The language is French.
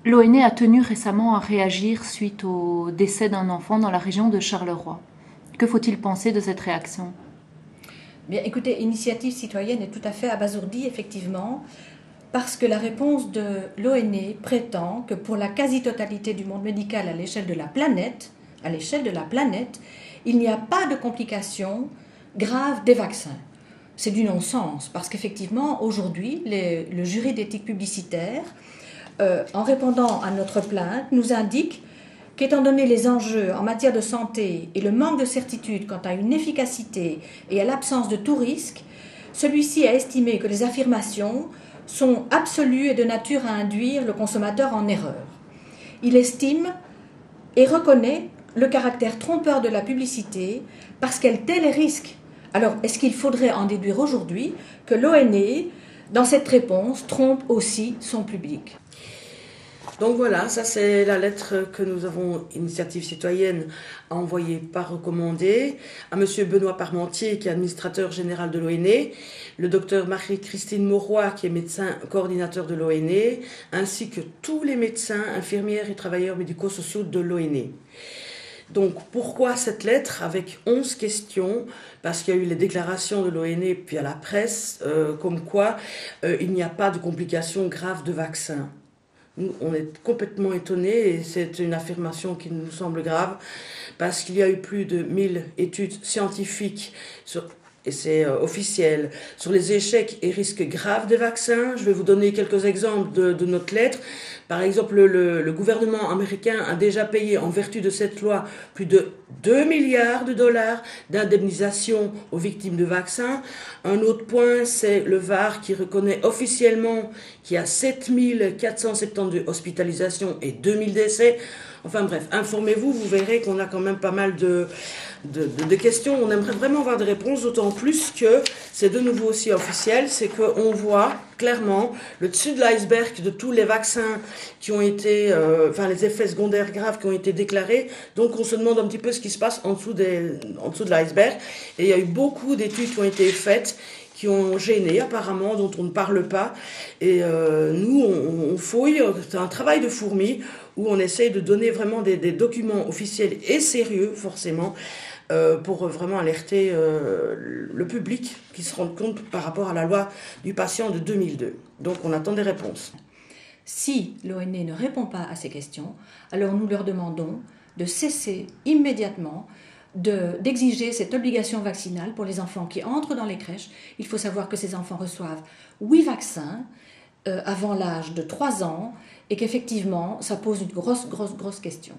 L'ONE a tenu récemment à réagir suite au décès d'un enfant dans la région de Charleroi. Que faut-il penser de cette réaction? Bien, écoutez, Initiative citoyenne est tout à fait abasourdie, effectivement, parce que la réponse de l'ONE prétend que pour la quasi-totalité du monde médical à l'échelle de la planète, il n'y a pas de complications graves des vaccins. C'est du non-sens, parce qu'effectivement, aujourd'hui, le jury d'éthique publicitaire, en répondant à notre plainte, nous indique qu'étant donné les enjeux en matière de santé et le manque de certitude quant à une efficacité et à l'absence de tout risque, celui-ci a estimé que les affirmations sont absolues et de nature à induire le consommateur en erreur. Il estime et reconnaît le caractère trompeur de la publicité parce qu'elle tait les risques. Alors, est-ce qu'il faudrait en déduire aujourd'hui que l'ONE, dans cette réponse, trompe aussi son public? Donc voilà, ça c'est la lettre que nous avons, Initiative citoyenne, a envoyée par recommandé à Monsieur Benoît Parmentier, qui est administrateur général de l'ONE, le docteur Marie-Christine Mauroy, qui est médecin coordinateur de l'ONE, ainsi que tous les médecins, infirmières et travailleurs médico-sociaux de l'ONE. Donc pourquoi cette lettre avec 11 questions? Parce qu'il y a eu les déclarations de l'ONE puis à la presse, comme quoi il n'y a pas de complications graves de vaccin. Nous, on est complètement étonnés et c'est une affirmation qui nous semble grave parce qu'il y a eu plus de 1000 études scientifiques et c'est officiel, sur les échecs et risques graves des vaccins. Je vais vous donner quelques exemples de notre lettre. Par exemple, le gouvernement américain a déjà payé, en vertu de cette loi, plus de 2 milliards de dollars d'indemnisation aux victimes de vaccins. Un autre point, c'est le VAR qui reconnaît officiellement qu'il y a 7472 hospitalisations et 2000 décès. Enfin bref, informez-vous, vous verrez qu'on a quand même pas mal de questions. On aimerait vraiment avoir des réponses, d'autant plus que c'est de nouveau aussi officiel, c'est qu'on voit clairement le dessus de l'iceberg de tous les vaccins qui ont été, les effets secondaires graves qui ont été déclarés. Donc on se demande un petit peu ce qui se passe en dessous de l'iceberg. Et il y a eu beaucoup d'études qui ont été faites, qui ont gêné apparemment, dont on ne parle pas. Et nous, on fouille, c'est un travail de fourmi, où on essaye de donner vraiment des documents officiels et sérieux, forcément, pour vraiment alerter le public qui se rende compte par rapport à la loi du patient de 2002. Donc on attend des réponses. Si l'ONE ne répond pas à ces questions, alors nous leur demandons de cesser immédiatement d'exiger cette obligation vaccinale pour les enfants qui entrent dans les crèches. Il faut savoir que ces enfants reçoivent 8 vaccins avant l'âge de 3 ans et qu'effectivement, ça pose une grosse question.